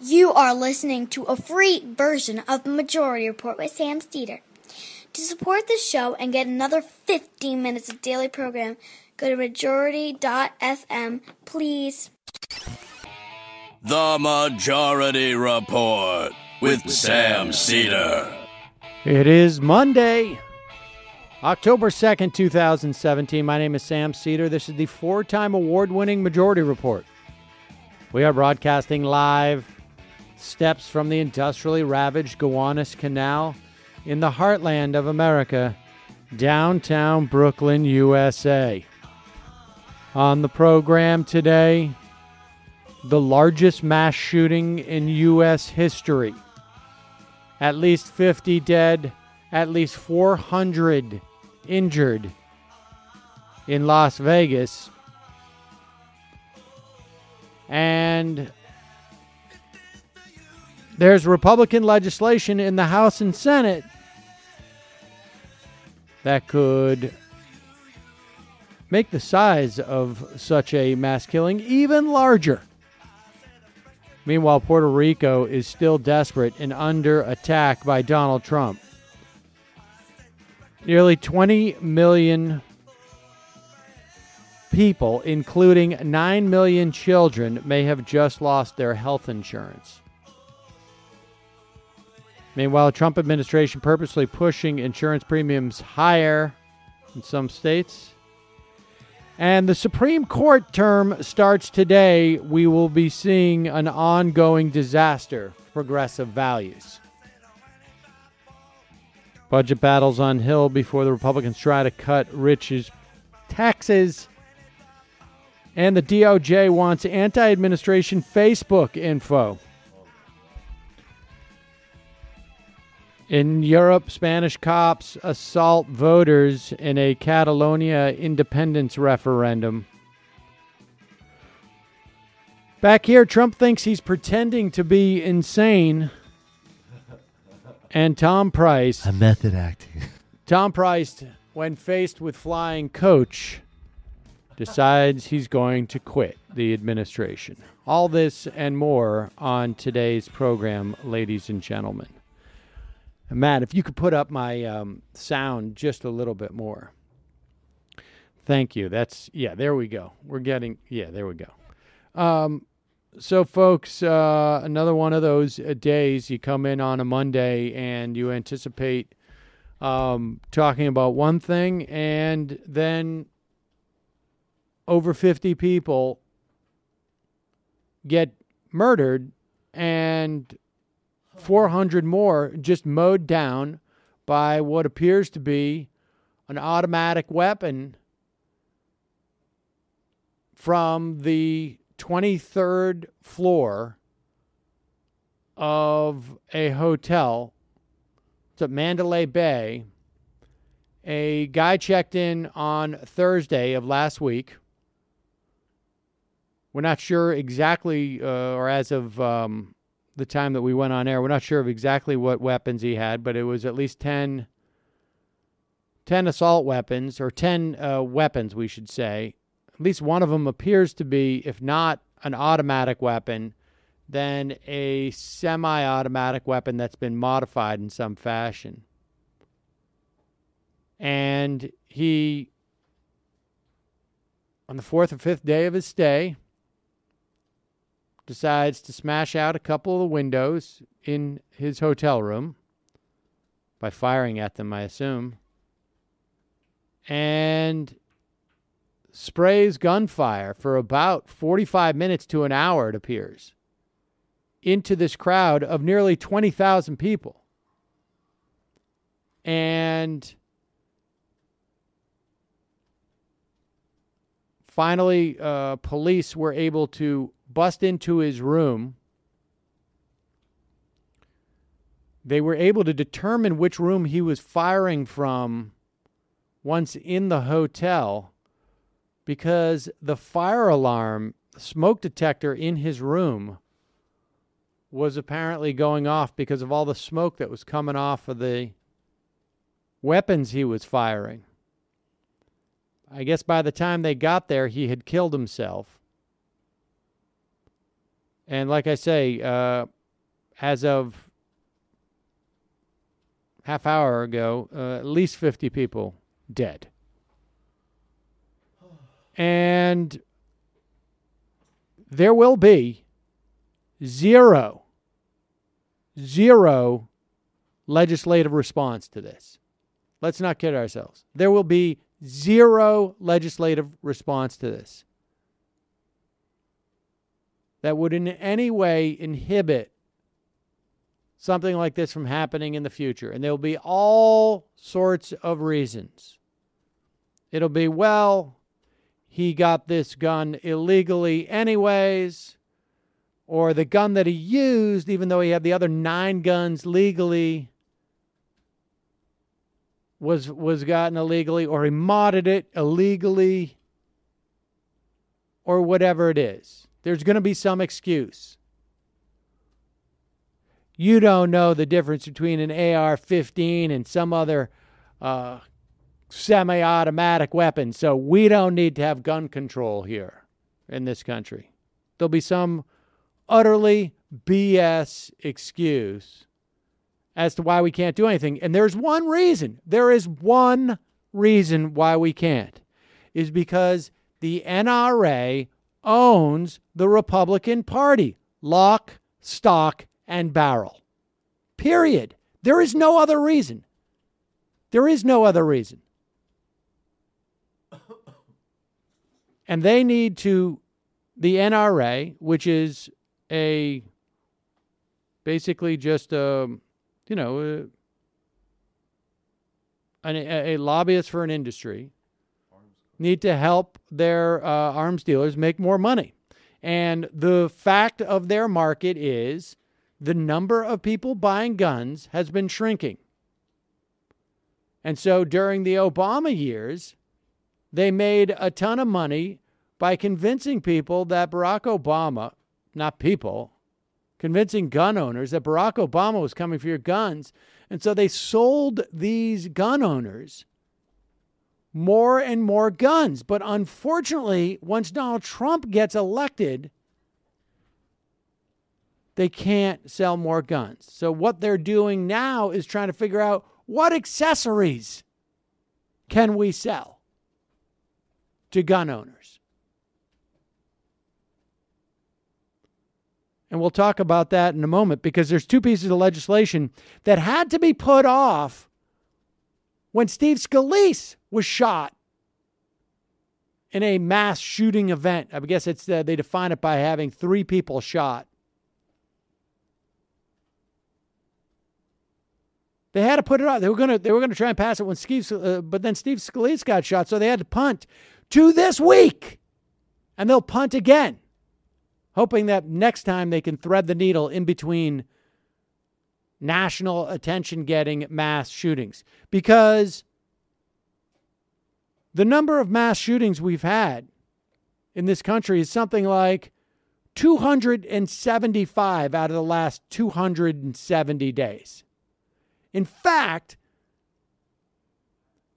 You are listening to a free version of the Majority Report with Sam Steeder. To support this show and get another 15 minutes of daily program, go to majority.fm, please. The Majority Report with Sam Steeder. It is Monday, October 2nd, 2017. My name is Sam Steeder. This is the four-time award-winning Majority Report. We are broadcasting live steps from the industrially ravaged Gowanus Canal in the heartland of America, downtown Brooklyn, USA. On the program today, the largest mass shooting in U.S. history. At least 50 dead, at least 400 injured in Las Vegas. And there's Republican legislation in the House and Senate that could make the size of such a mass killing even larger. Meanwhile, Puerto Rico is still desperate and under attack by Donald Trump. Nearly 20 million people, including 9 million children, may have just lost their health insurance. Meanwhile, the Trump administration purposely pushing insurance premiums higher in some states. And the Supreme Court term starts today. We will be seeing an ongoing disaster for progressive values. Budget battles on Hill before the Republicans try to cut rich's taxes. And the DOJ wants anti-administration Facebook info. In Europe, Spanish cops assault voters in a Catalonia independence referendum. Back here, Trump thinks he's pretending to be insane. And Tom Price... I'm method acting. Tom Price, when faced with flying coach, decides he's going to quit the administration. All this and more on today's program, ladies and gentlemen. Matt, if you could put up my sound just a little bit more. Thank you. There we go. There we go. So, folks, another one of those days you come in on a Monday and you anticipate talking about one thing, and then over 50 people get murdered and 400 more just mowed down by what appears to be an automatic weapon from the 23rd floor of a hotel. It's at Mandalay Bay. A guy checked in on Thursday of last week. We're not sure exactly, or as of the time that we went on air, we're not sure of exactly what weapons he had, but it was at least 10 assault weapons, or 10 weapons, we should say. At least one of them appears to be, if not an automatic weapon, then a semi-automatic weapon that's been modified in some fashion. And he, on the fourth or fifth day of his stay, decides to smash out a couple of the windows in his hotel room by firing at them, I assume, and sprays gunfire for about 45 minutes to an hour, it appears, into this crowd of nearly 20,000 people. And finally, police were able to bust into his room. They were able to determine which room he was firing from once in the hotel, because the fire alarm, smoke detector in his room was apparently going off because of all the smoke that was coming off of the weapons he was firing. I guess by the time they got there, he had killed himself. And like I say, as of half hour ago, at least 50 people dead. And there will be zero legislative response to this. Let's not kid ourselves. There will be zero legislative response to this that would in any way inhibit something like this from happening in the future. And there will be all sorts of reasons. It'll be, well, he got this gun illegally anyways, or the gun that he used, even though he had the other 9 guns legally, was gotten illegally, or he modded it illegally, or whatever it is. There's going to be some excuse. You don't know the difference between an AR-15 and some other semi-automatic weapon, so we don't need to have gun control here in this country. There'll be some utterly BS excuse as to why we can't do anything. And there's one reason. There is one reason why we can't. Is because the NRA owns the Republican Party. Lock, stock, and barrel. Period. There is no other reason. There is no other reason. And they need to, the NRA, which is basically just a lobbyist for an industry, need to help their arms dealers make more money. And the fact of their market is the number of people buying guns has been shrinking. And so during the Obama years, they made a ton of money by convincing people that Barack Obama, not people, convincing gun owners that Barack Obama was coming for your guns. And so they sold these gun owners more and more guns. But unfortunately, once Donald Trump gets elected, they can't sell more guns. So what they're doing now is trying to figure out what accessories can we sell to gun owners. And we'll talk about that in a moment, because there's 2 pieces of legislation that had to be put off when Steve Scalise was shot in a mass shooting event. I guess it's they define it by having 3 people shot. They had to put it off. They were going to try and pass it when but then Steve Scalise got shot, so they had to punt to this week, and they'll punt again, hoping that next time they can thread the needle in between national attention-getting mass shootings. Because the number of mass shootings we've had in this country is something like 275 out of the last 270 days. In fact,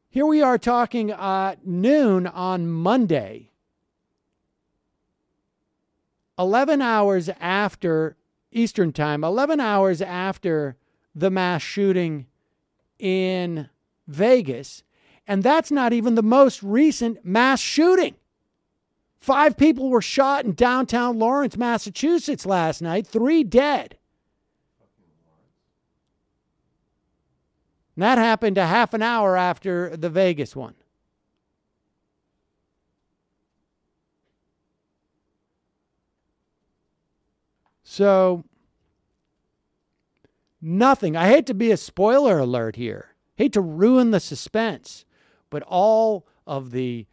here we are talking at noon on Monday, 11 hours after Eastern Time, 11 hours after the mass shooting in Vegas. And that's not even the most recent mass shooting. 5 people were shot in downtown Lawrence, Massachusetts last night, 3 dead. And that happened a half an hour after the Vegas one. So, nothing. I hate to be a spoiler alert here. Hate to ruin the suspense. But all of the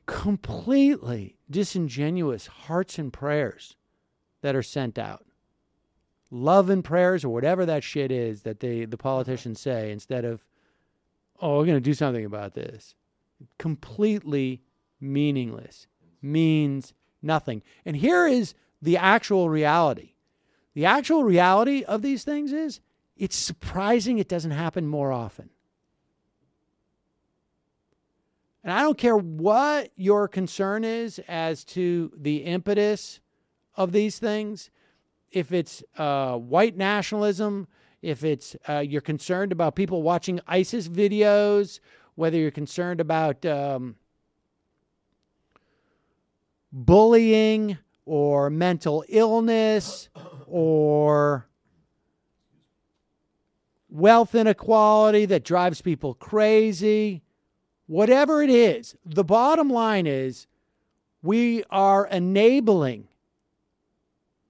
completely disingenuous hearts and prayers that are sent out, love and prayers or whatever that shit is that the politicians say instead of, oh, we're going to do something about this. Completely meaningless. Means nothing. And here is the actual reality. The actual reality of these things is it's surprising it doesn't happen more often. And I don't care what your concern is as to the impetus of these things, if it's white nationalism, if it's you're concerned about people watching ISIS videos, whether you're concerned about bullying or mental illness or wealth inequality that drives people crazy, whatever it is, the bottom line is we are enabling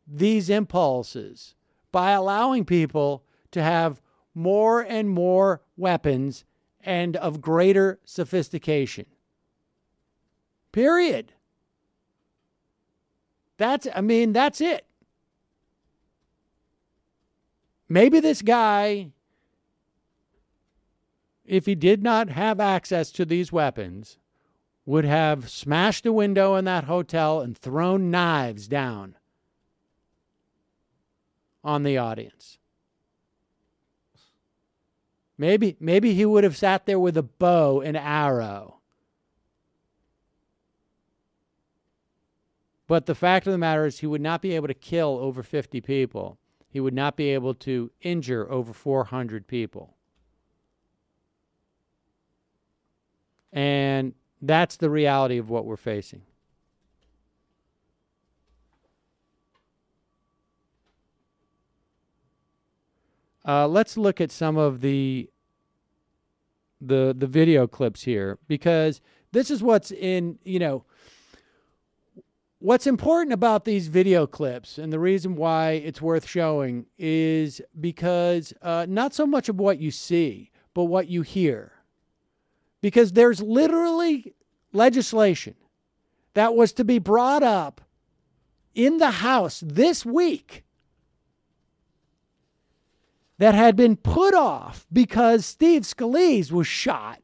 these impulses by allowing people to have more and more weapons and of greater sophistication. Period. That's it. Maybe this guy, if he did not have access to these weapons, would have smashed a window in that hotel and thrown knives down on the audience. Maybe he would have sat there with a bow and arrow. But the fact of the matter is he would not be able to kill over 50 people. He would not be able to injure over 400 people. And that's the reality of what we're facing. Let's look at some of the video clips here, because this is what's in, what's important about these video clips, and the reason why it's worth showing is because not so much of what you see, but what you hear. Because there's literally legislation that was to be brought up in the House this week that had been put off because Steve Scalise was shot,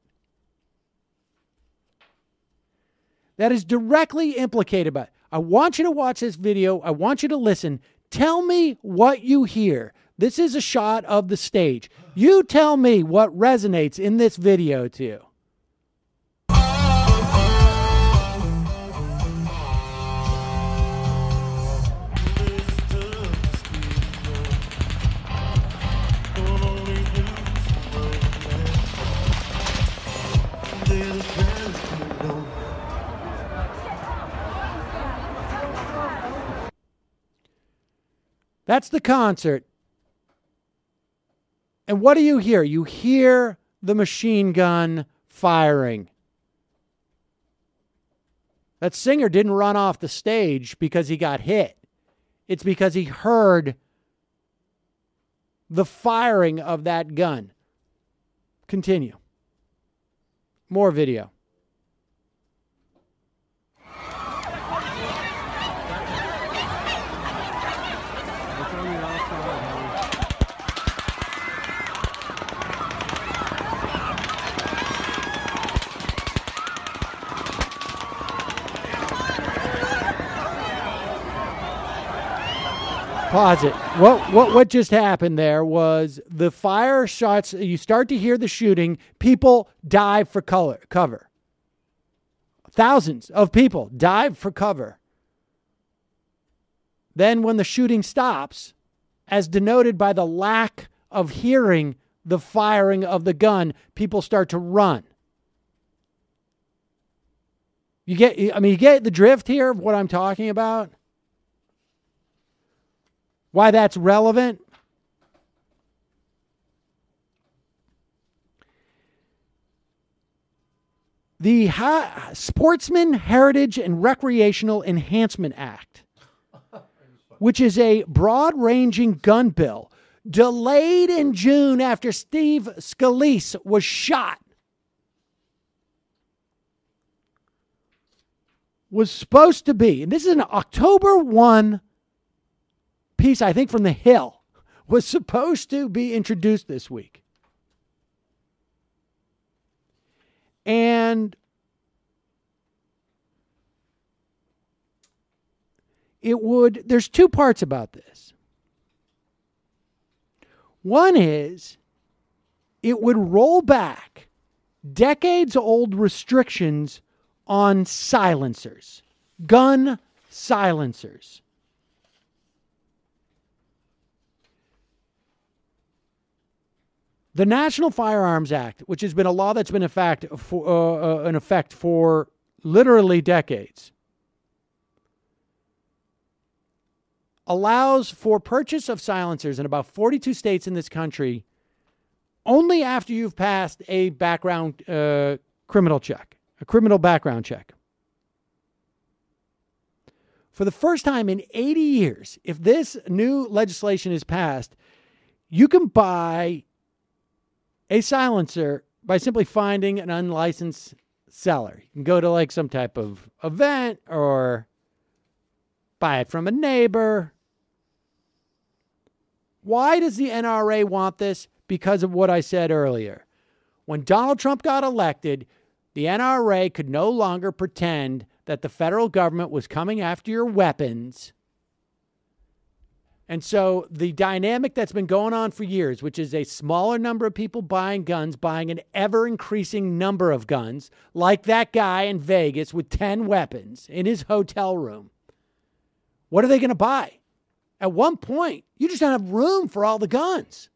that is directly implicated by it. I want you to watch this video. I want you to listen. Tell me what you hear. This is a shot of the stage. You tell me what resonates in this video to you. That's the concert. And what do you hear? You hear the machine gun firing. That singer didn't run off the stage because he got hit. It's because he heard the firing of that gun. Continue. More video. Pause it. What just happened there was the fire shots. You start to hear the shooting. People dive for cover. Thousands of people dive for cover. Then when the shooting stops, as denoted by the lack of hearing the firing of the gun, people start to run. You get the drift here of what I'm talking about? Why that's relevant? The Sportsman Heritage and Recreational Enhancement Act, which is a broad-ranging gun bill, delayed in June after Steve Scalise was shot, was supposed to be, and this is an October 1 piece, I think, from The Hill, was supposed to be introduced this week. And there's two parts about this. One is it would roll back decades-old restrictions on silencers, gun silencers. The National Firearms Act, which has been a law that's been in effect for literally decades, allows for purchase of silencers in about 42 states in this country only after you've passed a background criminal check, a criminal background check. For the first time in 80 years, if this new legislation is passed, you can buy a silencer by simply finding an unlicensed seller. You can go to like some type of event or buy it from a neighbor. Why does the NRA want this? Because of what I said earlier. When Donald Trump got elected, the NRA could no longer pretend that the federal government was coming after your weapons. And so the dynamic that's been going on for years, which is a smaller number of people buying guns, buying an ever-increasing number of guns, like that guy in Vegas with 10 weapons in his hotel room. What are they going to buy? At one point, you just don't have room for all the guns.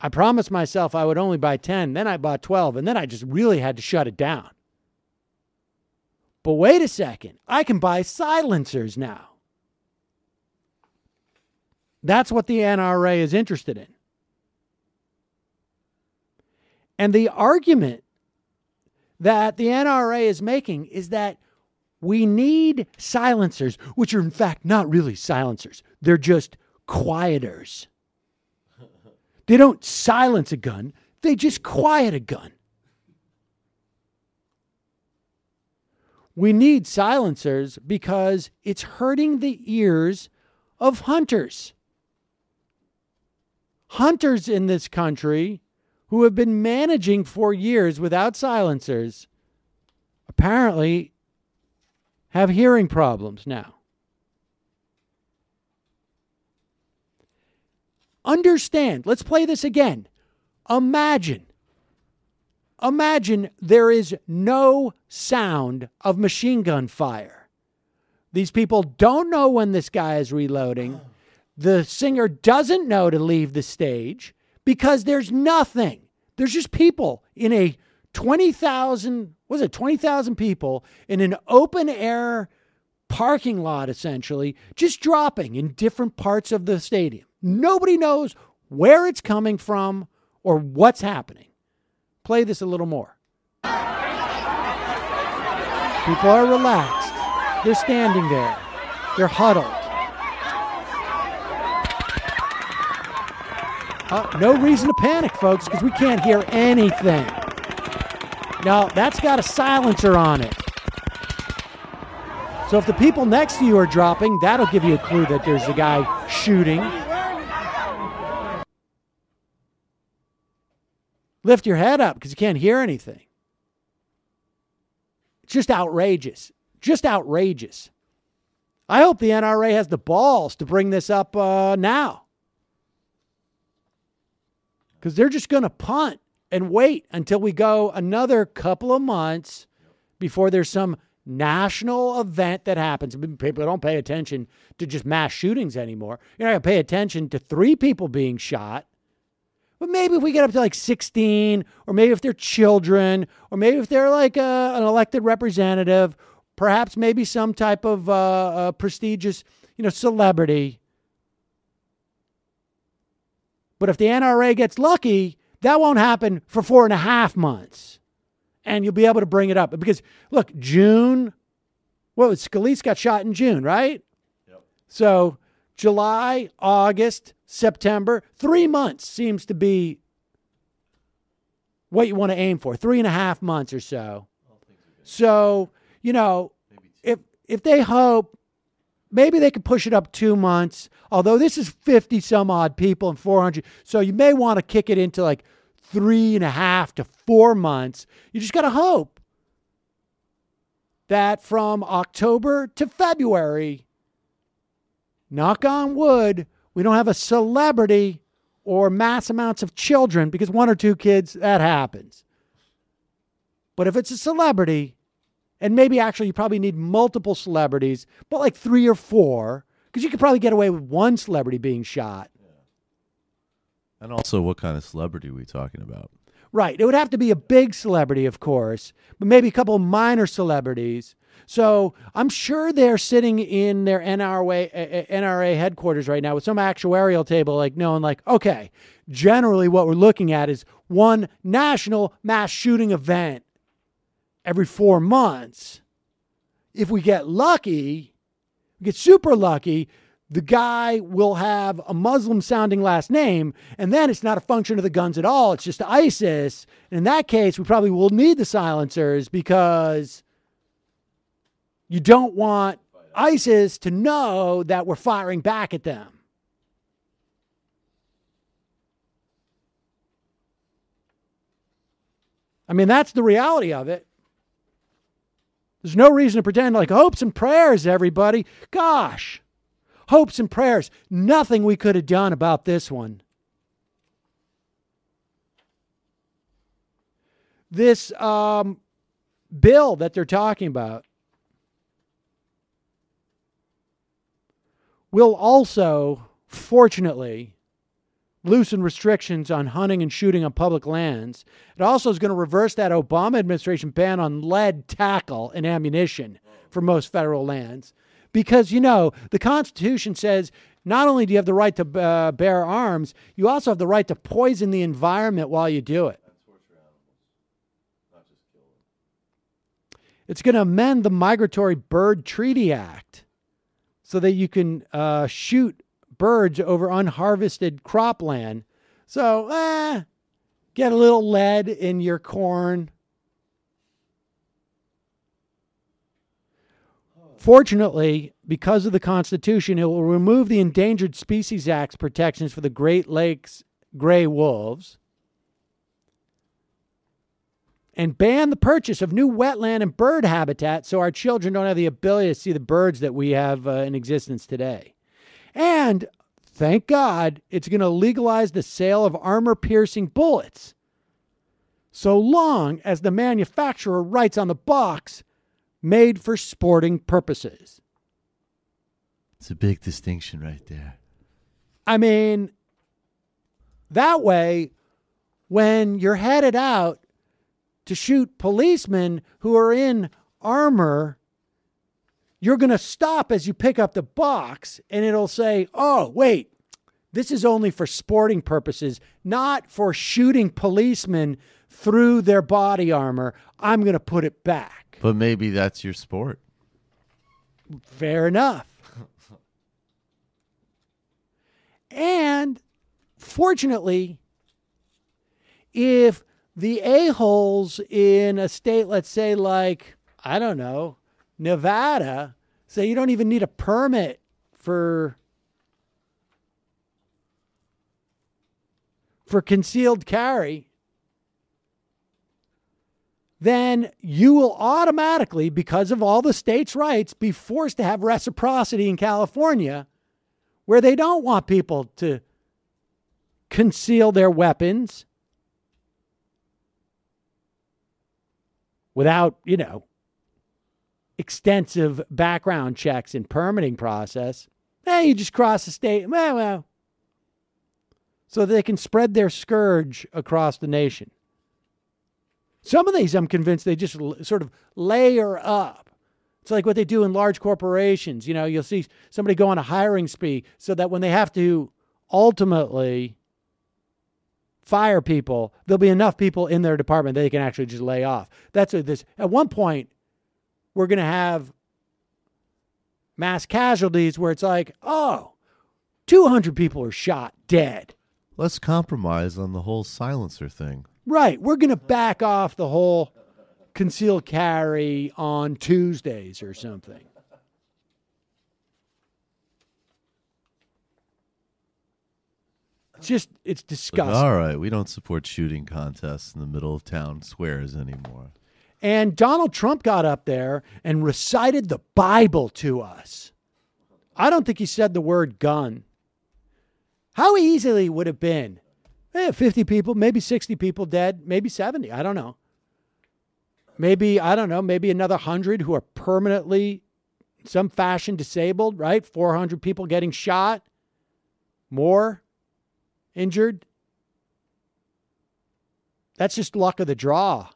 I promised myself I would only buy 10, then I bought 12, and then I just really had to shut it down. But wait a second, I can buy silencers now. That's what the NRA is interested in. And the argument that the NRA is making is that we need silencers, which are in fact not really silencers. They're just quieters. They don't silence a gun. They just quiet a gun. We need silencers because it's hurting the ears of hunters. Hunters in this country who have been managing for years without silencers apparently have hearing problems now. Understand, let's play this again. Imagine there is no sound of machine gun fire. These people don't know when this guy is reloading. The singer doesn't know to leave the stage because there's nothing. There's just people in a 20,000 people in an open air parking lot, essentially, just dropping in different parts of the stadium. Nobody knows where it's coming from or what's happening. Play this a little more. People are relaxed. They're standing there. They're huddled. No reason to panic, folks, because we can't hear anything. Now, that's got a silencer on it. So if the people next to you are dropping, that'll give you a clue that there's a guy shooting. Lift your head up because you can't hear anything. It's just outrageous. Just outrageous. I hope the NRA has the balls to bring this up now. Because they're just going to punt and wait until we go another couple of months before there's some national event that happens. People don't pay attention to just mass shootings anymore. You're not going to pay attention to 3 people being shot. But maybe if we get up to like 16, or maybe if they're children, or maybe if they're like an elected representative, perhaps maybe some type of prestigious, celebrity. But if the NRA gets lucky, that won't happen for 4.5 months. And you'll be able to bring it up. Because, look, June, Scalise got shot in June, right? Yep. So July, August, September, 3 months seems to be what you want to aim for. 3.5 months or so. So, if they hope, maybe they could push it up 2 months. Although this is 50 some odd people and 400. So you may want to kick it into like 3.5 to 4 months. You just got to hope that from October to February, knock on wood, we don't have a celebrity or mass amounts of children, because 1 or 2 kids, that happens. But if it's a celebrity, and maybe actually you probably need multiple celebrities, but like 3 or 4, Because you could probably get away with one celebrity being shot. And also, what kind of celebrity are we talking about? Right. It would have to be a big celebrity, of course, but maybe a couple of minor celebrities. So I'm sure they're sitting in their NRA headquarters right now with some actuarial table, like knowing, like, okay, generally what we're looking at is one national mass shooting event every 4 months. If we get lucky, we get super lucky, the guy will have a Muslim-sounding last name, and then it's not a function of the guns at all. It's just ISIS. And in that case, we probably will need the silencers because you don't want ISIS to know that we're firing back at them. I mean, that's the reality of it. There's no reason to pretend like hopes and prayers, everybody. Gosh. Hopes and prayers. Nothing we could have done about this one. This bill that they're talking about will also, fortunately, loosen restrictions on hunting and shooting on public lands. It also is going to reverse that Obama administration ban on lead tackle and ammunition for most federal lands. Because, you know, the Constitution says not only do you have the right to bear arms, you also have the right to poison the environment while you do it. And torture animals, not just kill them. It's going to amend the Migratory Bird Treaty Act so that you can shoot birds over unharvested cropland. So, get a little lead in your corn. Fortunately, because of the Constitution, it will remove the Endangered Species Act's protections for the Great Lakes gray wolves and ban the purchase of new wetland and bird habitat so our children don't have the ability to see the birds that we have in existence today. And, thank God, it's going to legalize the sale of armor-piercing bullets so long as the manufacturer writes on the box, made for sporting purposes. It's a big distinction right there. I mean, that way, when you're headed out to shoot policemen who are in armor, you're going to stop as you pick up the box and it'll say, oh, wait, this is only for sporting purposes, not for shooting policemen through their body armor. I'm going to put it back. But maybe that's your sport. Fair enough. And fortunately, if the a-holes in a state, let's say like, I don't know, Nevada, say you don't even need a permit for concealed carry, then you will automatically, because of all the states' rights, be forced to have reciprocity in California, where they don't want people to conceal their weapons without, you know, extensive background checks and permitting process. You just cross the state, well, so they can spread their scourge across the nation. Some of these, I'm convinced, they just sort of layer up. It's like what they do in large corporations. You know, you'll see somebody go on a hiring spree so that when they have to ultimately fire people, there'll be enough people in their department that they can actually just lay off. That's what this, at one point, we're going to have mass casualties where it's like, 200 people are shot dead. Let's compromise on the whole silencer thing. Right. We're going to back off the whole concealed carry on Tuesdays or something. It's disgusting. All right. We don't support shooting contests in the middle of town squares anymore. And Donald Trump got up there and recited the Bible to us. I don't think he said the word gun. How easily would it have been? 50 people, maybe 60 people dead, maybe 70. I don't know. Maybe another 100 who are permanently some fashion disabled, right? 400 people getting shot, more injured. That's just luck of the draw.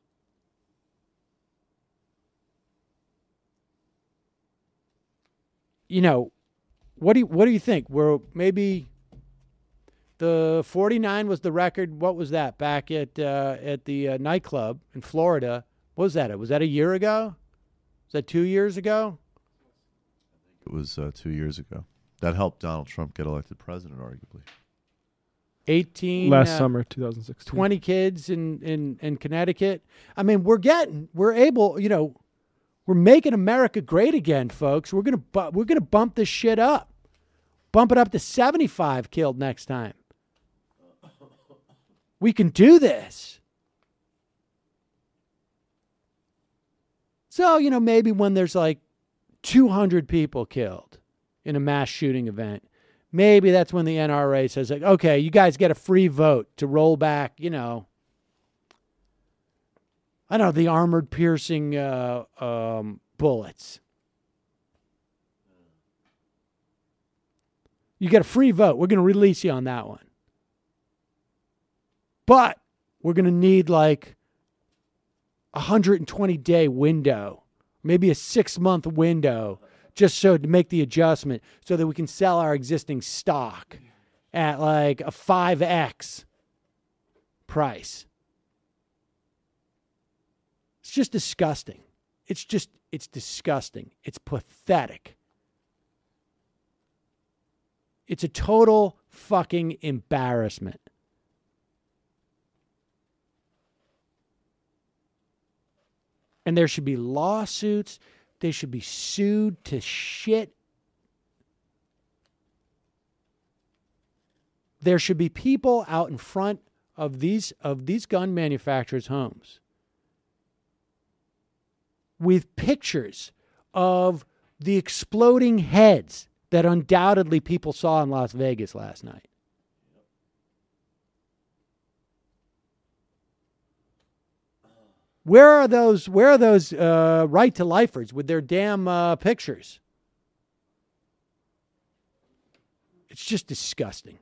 You know, what do you think? We're maybe the 49 was the record. What was that back at the nightclub in Florida? What was that? Was that a year ago? Was that 2 years ago? It was 2 years ago. That helped Donald Trump get elected president, arguably. 18 last summer, 2016. 20 kids in Connecticut. I mean, we're able, you know, we're making America great again, folks. We're gonna bump this shit up. Bump it up to 75 killed next time. We can do this. So, you know, maybe when there's like 200 people killed in a mass shooting event, maybe that's when the NRA says, like, okay, you guys get a free vote to roll back, you know, I don't know, the armored piercing bullets. You get a free vote. We're going to release you on that one. But we're going to need like a 120-day window, maybe a 6-month window, just so to make the adjustment so that we can sell our existing stock at like a 5x price. It's just disgusting. It's disgusting. It's pathetic. It's a total fucking embarrassment. And there should be lawsuits. They should be sued to shit. There should be people out in front of these gun manufacturers' homes with pictures of the exploding heads that undoubtedly people saw in Las Vegas last night. Where are those right to lifers with their damn pictures? It's just disgusting.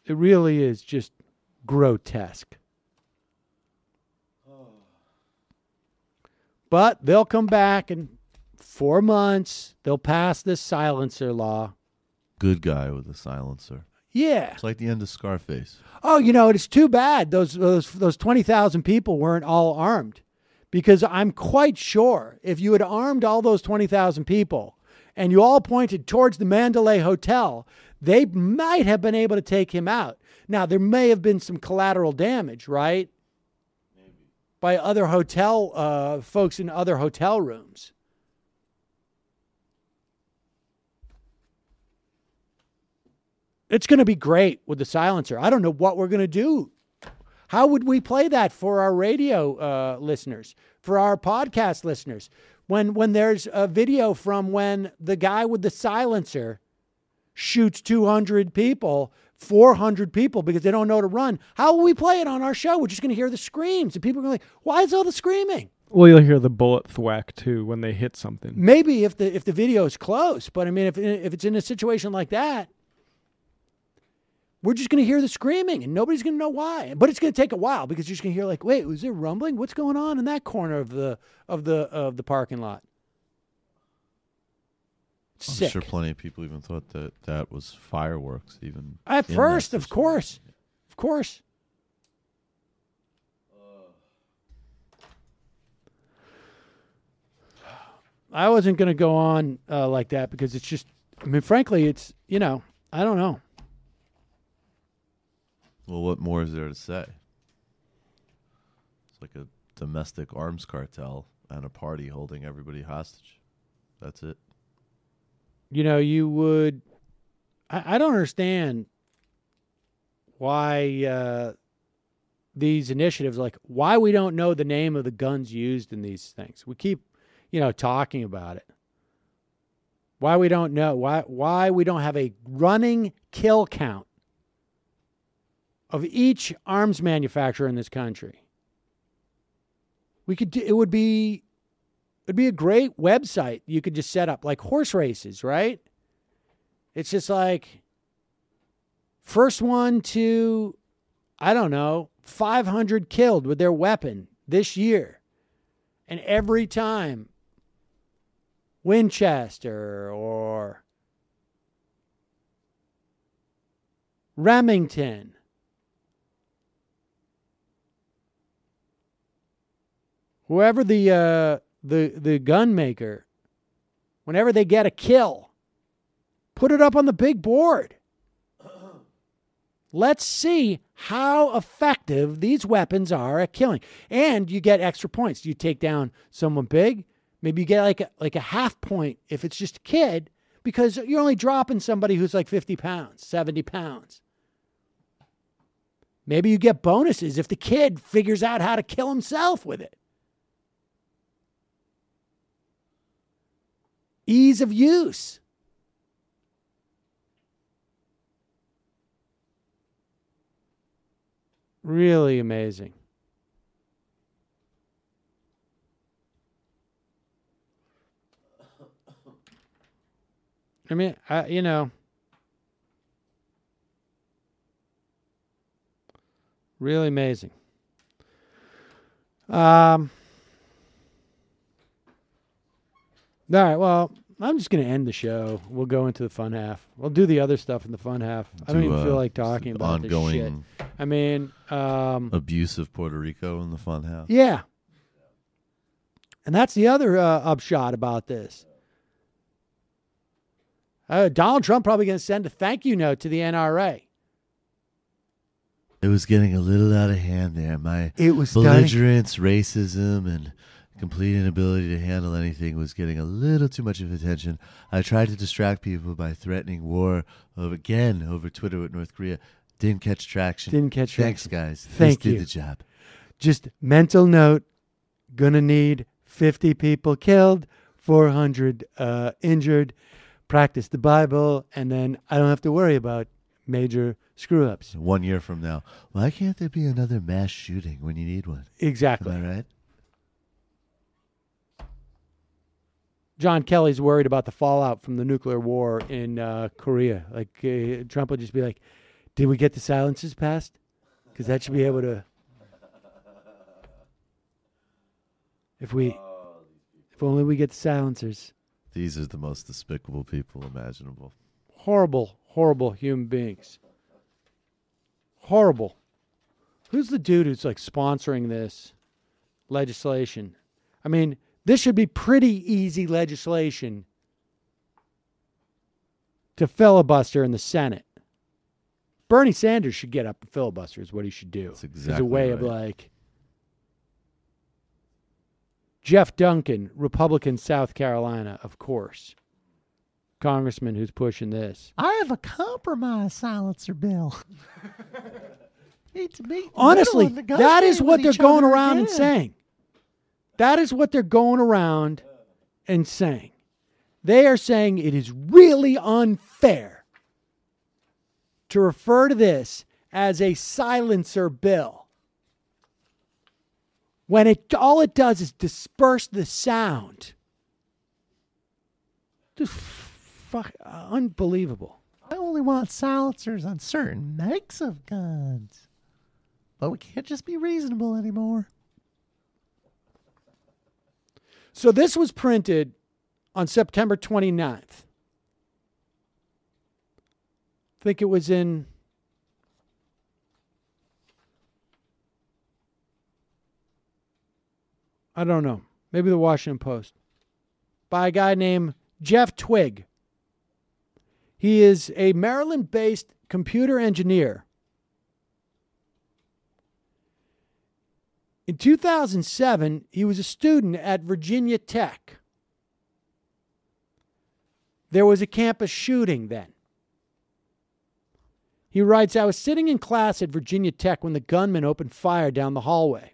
It really is just grotesque. But they'll come back in 4 months. They'll pass this silencer law. Good guy with a silencer. Yeah. It's like the end of Scarface. Oh, you know, it's too bad those 20,000 people weren't all armed, because I'm quite sure if you had armed all those 20,000 people and you all pointed towards the Mandalay Hotel, they might have been able to take him out. Now, there may have been some collateral damage, right? Maybe. By other hotel folks in other hotel rooms. It's going to be great with the silencer. I don't know what we're going to do. How would we play that for our radio listeners, for our podcast listeners? When there's a video from when the guy with the silencer shoots 200 people, 400 people because they don't know to run, how will we play it on our show? We're just going to hear the screams. And people are going to be like, why is all the screaming? Well, you'll hear the bullet thwack, too, when they hit something. Maybe if the video is close. But, I mean, if it's in a situation like that, we're just going to hear the screaming, and nobody's going to know why. But it's going to take a while because you're just going to hear like, wait, was there rumbling? What's going on in that corner of the parking lot? Sick. I'm sure plenty of people even thought that was fireworks. Even at first, of course. I wasn't going to go on like that because it's just. I mean, frankly, it's I don't know. Well, what more is there to say? It's like a domestic arms cartel and a party holding everybody hostage. That's it. You would... I don't understand why these initiatives, like why we don't know the name of the guns used in these things. We keep, talking about it. Why we don't know. Why we don't have a running kill count of each arms manufacturer in this country. It would be a great website you could just set up, like horse races, right? It's just like first one to, I don't know, 500 killed with their weapon this year. And every time Winchester or Remington, whoever the gun maker, whenever they get a kill, put it up on the big board. Let's see how effective these weapons are at killing. And you get extra points. You take down someone big, maybe you get like a half point if it's just a kid, because you're only dropping somebody who's like 50 pounds, 70 pounds. Maybe you get bonuses if the kid figures out how to kill himself with it. Ease of use. Really amazing. I mean, really amazing. All right, well, I'm just going to end the show. We'll go into the fun half. We'll do the other stuff in the fun half. I don't even feel like talking about this shit. I mean, abuse of Puerto Rico in the fun half. Yeah. And that's the other upshot about this. Donald Trump probably going to send a thank you note to the NRA. It was getting a little out of hand there. Belligerence, racism, and complete inability to handle anything was getting a little too much of attention. I tried to distract people by threatening war over Twitter with North Korea. Didn't catch traction. Thanks, guys. Thank you. Did the job. Just mental note, gonna need 50 people killed, 400 injured. Practice the Bible, and then I don't have to worry about major screw-ups. 1 year from now, why can't there be another mass shooting when you need one? Exactly. Am I right? John Kelly's worried about the fallout from the nuclear war in Korea. Like, Trump will just be like, did we get the silences passed? Because that should be able to... If only we get the silencers. These are the most despicable people imaginable. Horrible, horrible human beings. Horrible. Who's the dude who's like sponsoring this legislation? I mean, this should be pretty easy legislation to filibuster in the Senate. Bernie Sanders should get up and filibuster is what he should do. That's exactly as a way right. of like... Jeff Duncan, Republican, South Carolina, of course. Congressman who's pushing this. I have a compromise silencer bill. Honestly, that is what they're going around and saying. That is what they're going around and saying. They are saying it is really unfair to refer to this as a silencer bill, when all it does is disperse the sound. Just unbelievable. I only want silencers on certain makes of guns. But we can't just be reasonable anymore. So this was printed on September 29th. I think it was in... I don't know. Maybe the Washington Post. By a guy named Jeff Twigg. He is a Maryland-based computer engineer. In 2007, he was a student at Virginia Tech. There was a campus shooting then. He writes, I was sitting in class at Virginia Tech when the gunman opened fire down the hallway.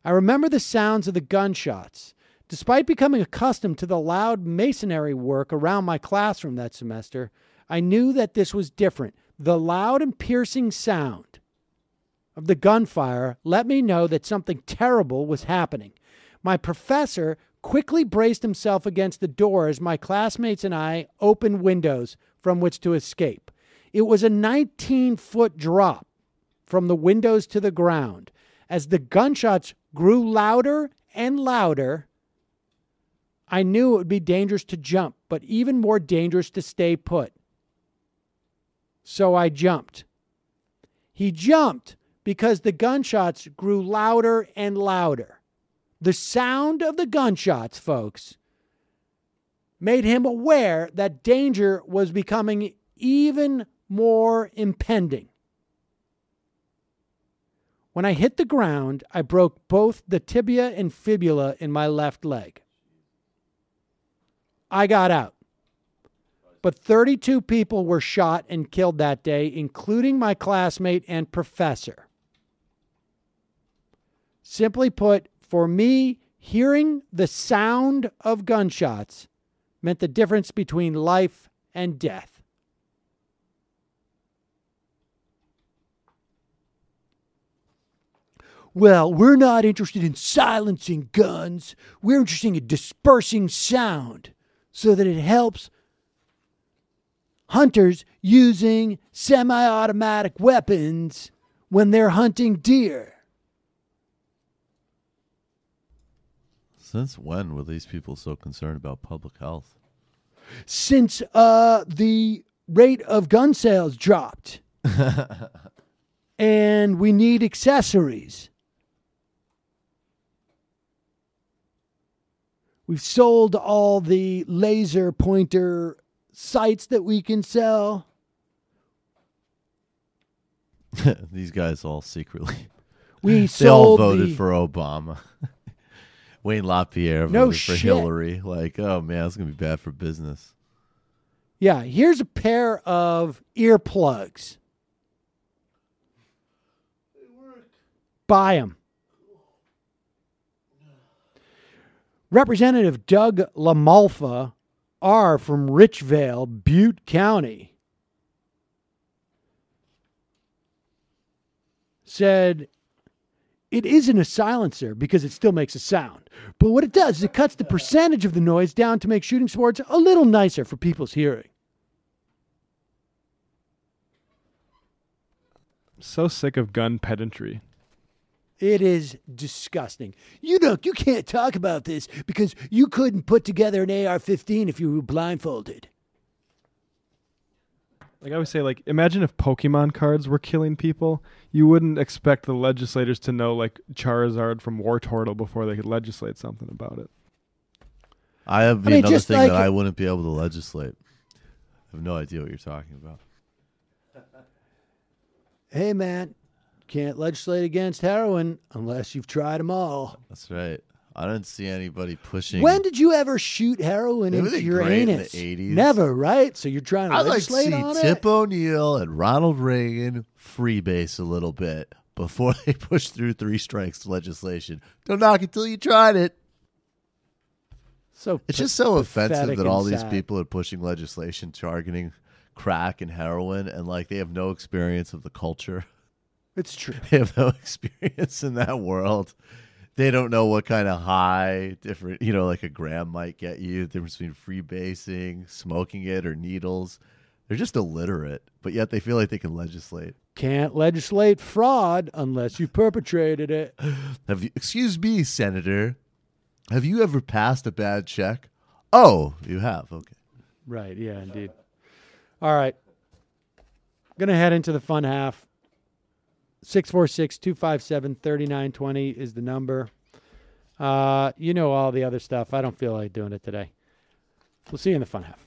I remember the sounds of the gunshots. Despite becoming accustomed to the loud masonry work around my classroom that semester, I knew that this was different. The loud and piercing sound of the gunfire let me know that something terrible was happening. My professor quickly braced himself against the door as my classmates and I opened windows from which to escape. It was a 19-foot drop from the windows to the ground. As the gunshots grew louder and louder, I knew it would be dangerous to jump, but even more dangerous to stay put. So I jumped. He jumped because the gunshots grew louder and louder. The sound of the gunshots, folks, made him aware that danger was becoming even more impending. When I hit the ground, I broke both the tibia and fibula in my left leg. I got out. But 32 people were shot and killed that day, including my classmate and professor. Simply put, for me, hearing the sound of gunshots meant the difference between life and death. Well, we're not interested in silencing guns. We're interested in dispersing sound so that it helps hunters using semi-automatic weapons when they're hunting deer. Since when were these people so concerned about public health? Since the rate of gun sales dropped. And we need accessories. We've sold all the laser pointer sights that we can sell. These guys all secretly. They all voted for Obama. Wayne LaPierre voted for Hillary. Like, oh man, it's going to be bad for business. Yeah, here's a pair of earplugs. They work. Buy them. Representative Doug LaMalfa, R from Richvale, Butte County, said, it isn't a silencer because it still makes a sound. But what it does is it cuts the percentage of the noise down to make shooting sports a little nicer for people's hearing. I'm so sick of gun pedantry. It is disgusting. You can't talk about this because you couldn't put together an AR-15 if you were blindfolded. Like I always say, like, imagine if Pokemon cards were killing people. You wouldn't expect the legislators to know, like, Charizard from War Turtle before they could legislate something about it. I have another thing that I wouldn't be able to legislate. I have no idea what you're talking about. Hey, man, can't legislate against heroin unless you've tried them all. That's right. I didn't see anybody pushing. When did you ever shoot heroin into your anus? In the 80s. Never, right? So you're trying to legislate on it? I'd like to see Tip O'Neill and Ronald Reagan freebase a little bit before they push through 3 strikes legislation. Don't knock it till you tried it. So it's just so offensive that all sad. These people are pushing legislation targeting crack and heroin, and like they have no experience of the culture. It's true. They have no experience in that world. They don't know what kind of high different, like a gram might get you. The difference between freebasing, smoking it, or needles. They're just illiterate, but yet they feel like they can legislate. Can't legislate fraud unless you perpetrated it. Excuse me, Senator. Have you ever passed a bad check? Oh, you have. Okay. Right. Yeah, indeed. All right. Going to head into the fun half. 646-257-3920 is the number. You know all the other stuff. I don't feel like doing it today. We'll see you in the fun half.